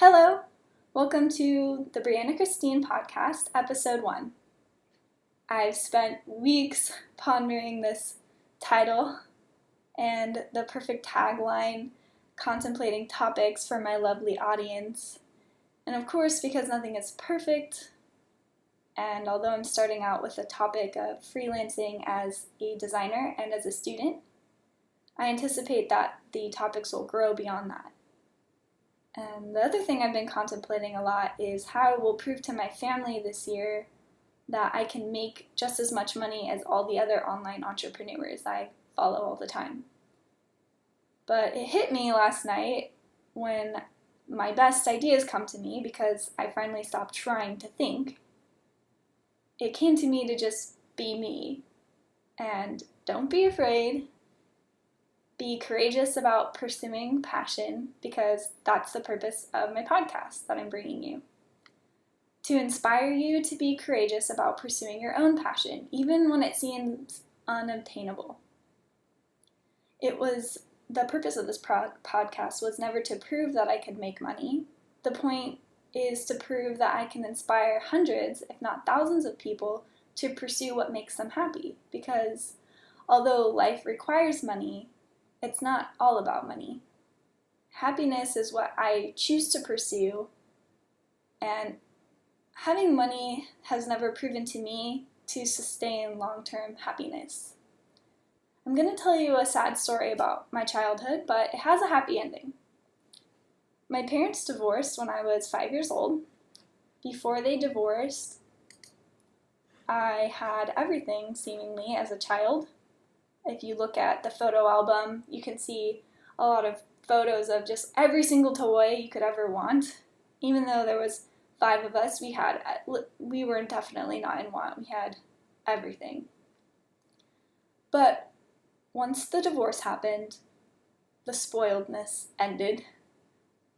Hello! Welcome to the Brianna Christine podcast, episode 1. I've spent weeks pondering this title and the perfect tagline, contemplating topics for my lovely audience. And of course, because nothing is perfect, and although I'm starting out with the topic of freelancing as a designer and as a student, I anticipate that the topics will grow beyond that. And the other thing I've been contemplating a lot is how I will prove to my family this year that I can make just as much money as all the other online entrepreneurs I follow all the time. But it hit me last night when my best ideas come to me because I finally stopped trying to think. It came to me to just be me. And don't be afraid. Be courageous about pursuing passion because that's the purpose of my podcast that I'm bringing you. To inspire you to be courageous about pursuing your own passion, even when it seems unobtainable. The purpose of this podcast was never to prove that I could make money. The point is to prove that I can inspire hundreds, if not thousands of people to pursue what makes them happy. Because although life requires money, it's not all about money. Happiness is what I choose to pursue, and having money has never proven to me to sustain long-term happiness. I'm going to tell you a sad story about my childhood, but it has a happy ending. My parents divorced when I was 5 years old. Before they divorced, I had everything, seemingly, as a child. If you look at the photo album, you can see a lot of photos of just every single toy you could ever want. Even though there was 5 of us, we were definitely not in want. We had everything. But once the divorce happened, the spoiledness ended,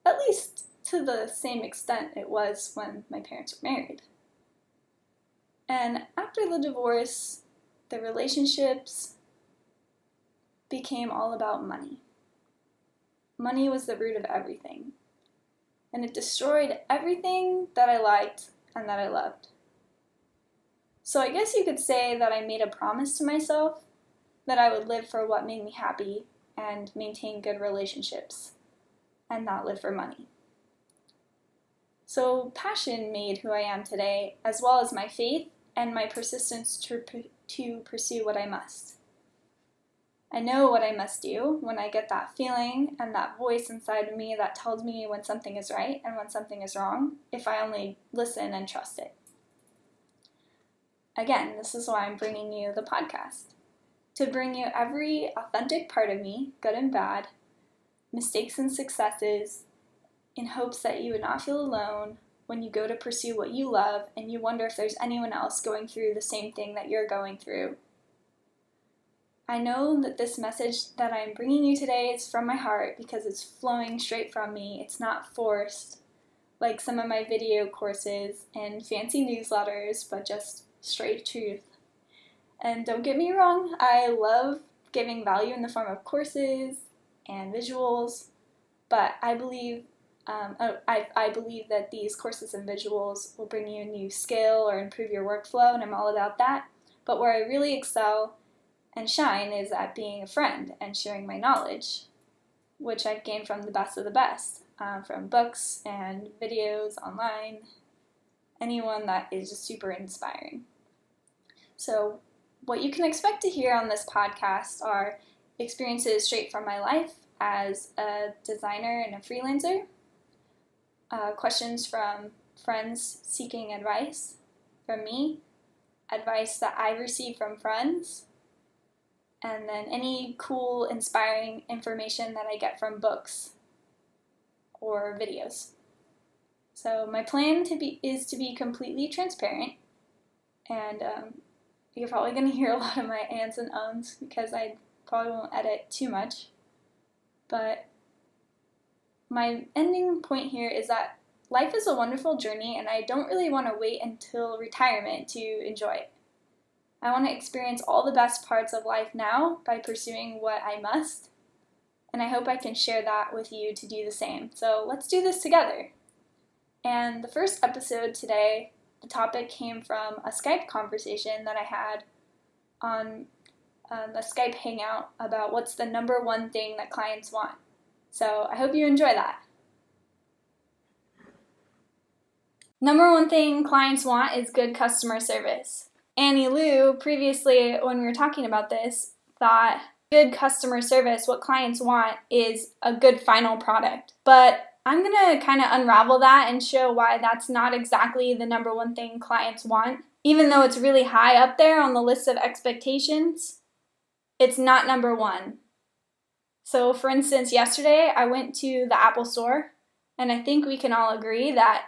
at least to the same extent it was when my parents were married. And after the divorce, the relationships became all about money. Money was the root of everything. And it destroyed everything that I liked and that I loved. So I guess you could say that I made a promise to myself that I would live for what made me happy and maintain good relationships and not live for money. So passion made who I am today, as well as my faith and my persistence to pursue what I must. I know what I must do when I get that feeling and that voice inside of me that tells me when something is right and when something is wrong, if I only listen and trust it. Again, this is why I'm bringing you the podcast. To bring you every authentic part of me, good and bad, mistakes and successes, in hopes that you would not feel alone when you go to pursue what you love and you wonder if there's anyone else going through the same thing that you're going through. I know that this message that I'm bringing you today is from my heart because it's flowing straight from me. It's not forced like some of my video courses and fancy newsletters, but just straight truth. And don't get me wrong, I love giving value in the form of courses and visuals, but I believe that these courses and visuals will bring you a new skill or improve your workflow, and I'm all about that. But where I really excel and shine is at being a friend and sharing my knowledge, which I've gained from the best of the best, from books and videos online, anyone that is just super inspiring. So what you can expect to hear on this podcast are experiences straight from my life as a designer and a freelancer, questions from friends seeking advice from me, advice that I've received from friends, and then any cool, inspiring information that I get from books or videos. So my plan is to be completely transparent, and you're probably going to hear a lot of my ands and ums because I probably won't edit too much. But my ending point here is that life is a wonderful journey, and I don't really want to wait until retirement to enjoy it. I want to experience all the best parts of life now by pursuing what I must, and I hope I can share that with you to do the same. So let's do this together. And the first episode today, the topic came from a Skype conversation that I had on a Skype hangout about what's the number one thing that clients want. So I hope you enjoy that. Number one thing clients want is good customer service. Annie Lou, previously when we were talking about this, thought good customer service, what clients want is a good final product. But I'm going to kind of unravel that and show why that's not exactly the number one thing clients want. Even though it's really high up there on the list of expectations, it's not number one. So for instance, yesterday I went to the Apple store, and I think we can all agree that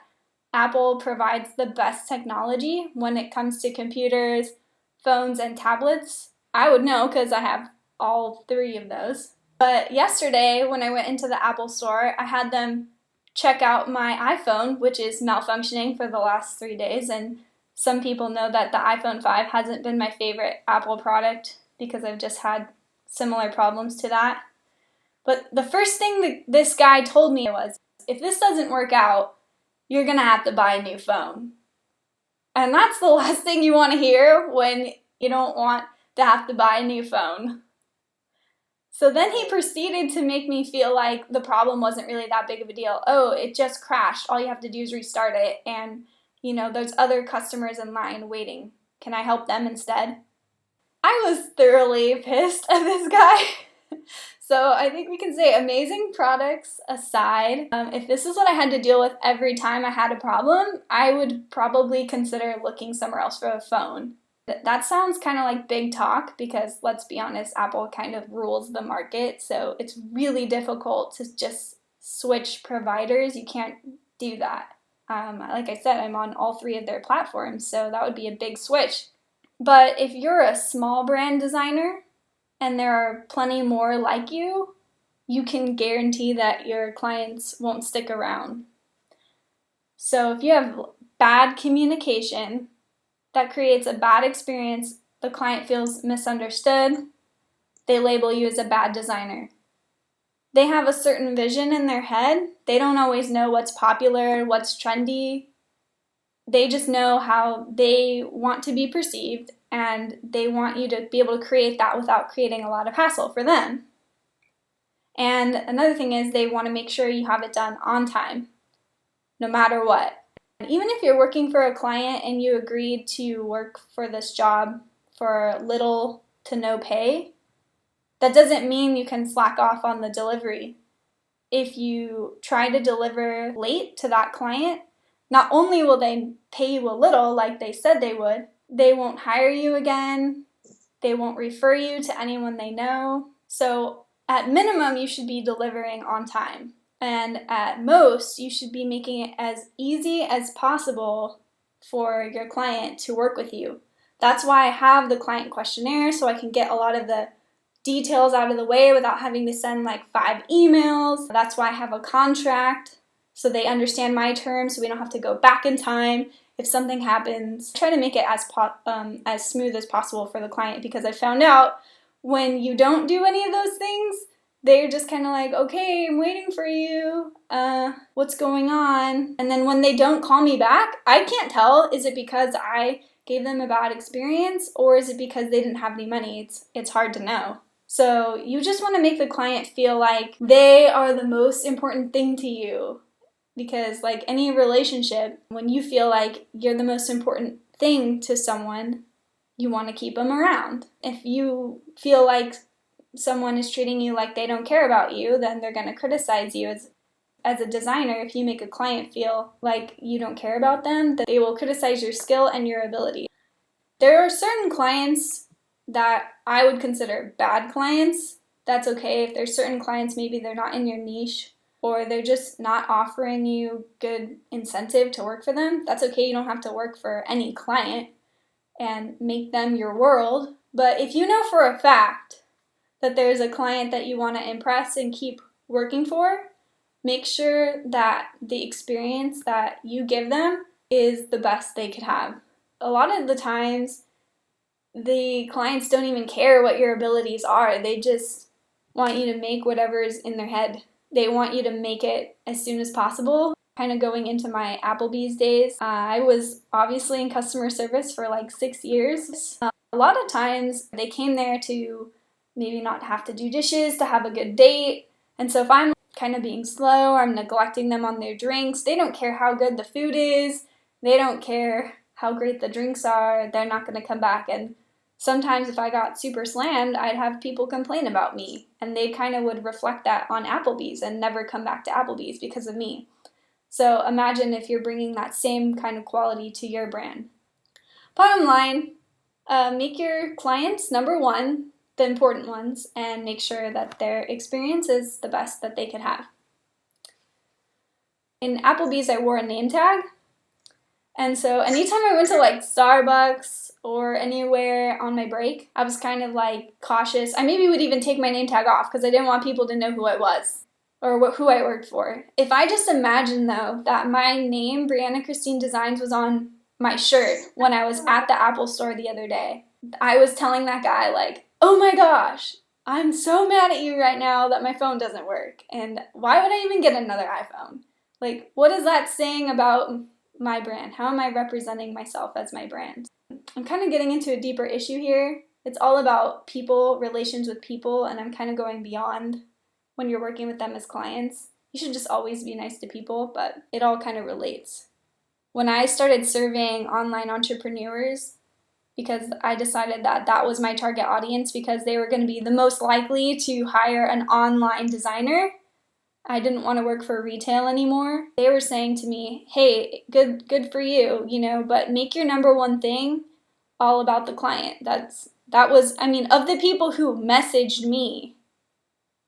Apple provides the best technology when it comes to computers, phones, and tablets. I would know because I have all three of those. But yesterday, when I went into the Apple store, I had them check out my iPhone, which is malfunctioning for the last 3 days. And some people know that the iPhone 5 hasn't been my favorite Apple product because I've just had similar problems to that. But the first thing that this guy told me was, if this doesn't work out, you're going to have to buy a new phone. And that's the last thing you want to hear when you don't want to have to buy a new phone. So then he proceeded to make me feel like the problem wasn't really that big of a deal. Oh, it just crashed. All you have to do is restart it. And, there's other customers in line waiting. Can I help them instead? I was thoroughly pissed at this guy. So I think we can say, amazing products aside, if this is what I had to deal with every time I had a problem, I would probably consider looking somewhere else for a phone. That sounds kind of like big talk because, let's be honest, Apple kind of rules the market, so it's really difficult to just switch providers. You can't do that. Like I said, I'm on all three of their platforms, so that would be a big switch. But if you're a small brand designer and there are plenty more like you, you can guarantee that your clients won't stick around. So if you have bad communication, that creates a bad experience, the client feels misunderstood, they label you as a bad designer. They have a certain vision in their head. They don't always know what's popular, what's trendy. They just know how they want to be perceived, and they want you to be able to create that without creating a lot of hassle for them. And another thing is they want to make sure you have it done on time, no matter what. Even if you're working for a client and you agreed to work for this job for little to no pay, that doesn't mean you can slack off on the delivery. If you try to deliver late to that client, not only will they pay you a little like they said they would, they won't hire you again, they won't refer you to anyone they know. So at minimum, you should be delivering on time. And at most, you should be making it as easy as possible for your client to work with you. That's why I have the client questionnaire, so I can get a lot of the details out of the way without having to send like 5 emails. That's why I have a contract, so they understand my terms, so we don't have to go back in time if something happens. I try to make it as smooth as possible for the client, because I found out when you don't do any of those things, they're just kind of like, okay, I'm waiting for you. What's going on? And then when they don't call me back, I can't tell, is it because I gave them a bad experience or is it because they didn't have any money? It's hard to know. So you just want to make the client feel like they are the most important thing to you. Because like any relationship, when you feel like you're the most important thing to someone, you want to keep them around. If you feel like someone is treating you like they don't care about you, then they're going to criticize you. As a designer, if you make a client feel like you don't care about them, then they will criticize your skill and your ability. There are certain clients that I would consider bad clients. That's okay. If there's certain clients, maybe they're not in your niche or they're just not offering you good incentive to work for them. That's okay. You don't have to work for any client and make them your world. But if you know for a fact that there's a client that you want to impress and keep working for, make sure that the experience that you give them is the best they could have. A lot of the times, the clients don't even care what your abilities are. They just want you to make whatever is in their head. They want you to make it as soon as possible. Kind of going into my Applebee's days, I was obviously in customer service for like 6 years. A lot of times they came there to maybe not have to do dishes, to have a good date. And so if I'm kind of being slow, I'm neglecting them on their drinks, they don't care how good the food is, they don't care how great the drinks are, they're not going to come back. And sometimes if I got super slammed, I'd have people complain about me, and they kind of would reflect that on Applebee's and never come back to Applebee's because of me. So imagine if you're bringing that same kind of quality to your brand. Bottom line, make your clients number one, the important ones, and make sure that their experience is the best that they could have. In Applebee's, I wore a name tag. And so anytime I went to like Starbucks or anywhere on my break, I was kind of like cautious. I maybe would even take my name tag off because I didn't want people to know who I was or who I worked for. If I just imagine though that my name, Brianna Christine Designs, was on my shirt when I was at the Apple store the other day, I was telling that guy like, oh my gosh, I'm so mad at you right now that my phone doesn't work. And why would I even get another iPhone? Like, what is that saying about my brand? How am I representing myself as my brand? I'm kind of getting into a deeper issue here. It's all about people, relations with people, and I'm kind of going beyond when you're working with them as clients. You should just always be nice to people, but it all kind of relates. When I started serving online entrepreneurs, because I decided that that was my target audience because they were going to be the most likely to hire an online designer, I didn't want to work for retail anymore. They were saying to me, hey, good for you, but make your number one thing all about the client. That was, of the people who messaged me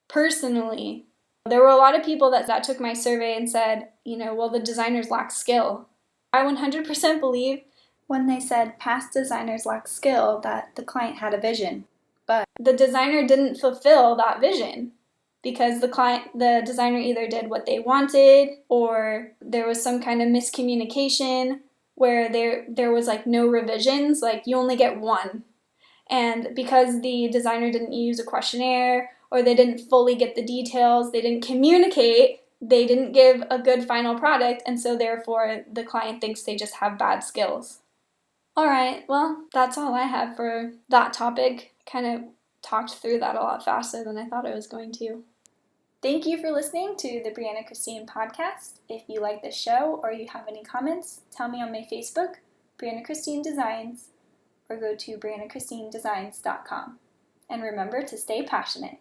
personally, there were a lot of people that took my survey and said, well, the designers lack skill. I 100% believe when they said past designers lack skill that the client had a vision, but the designer didn't fulfill that vision. Because the designer either did what they wanted, or there was some kind of miscommunication where there was like no revisions, like you only get one. And because the designer didn't use a questionnaire, or they didn't fully get the details, they didn't communicate, they didn't give a good final product, and so therefore the client thinks they just have bad skills. Alright, well, that's all I have for that topic. Kind of talked through that a lot faster than I thought I was going to. Thank you for listening to the Brianna Christine podcast. If you like this show or you have any comments, tell me on my Facebook, Brianna Christine Designs, or go to briannachristinedesigns.com. And remember to stay passionate.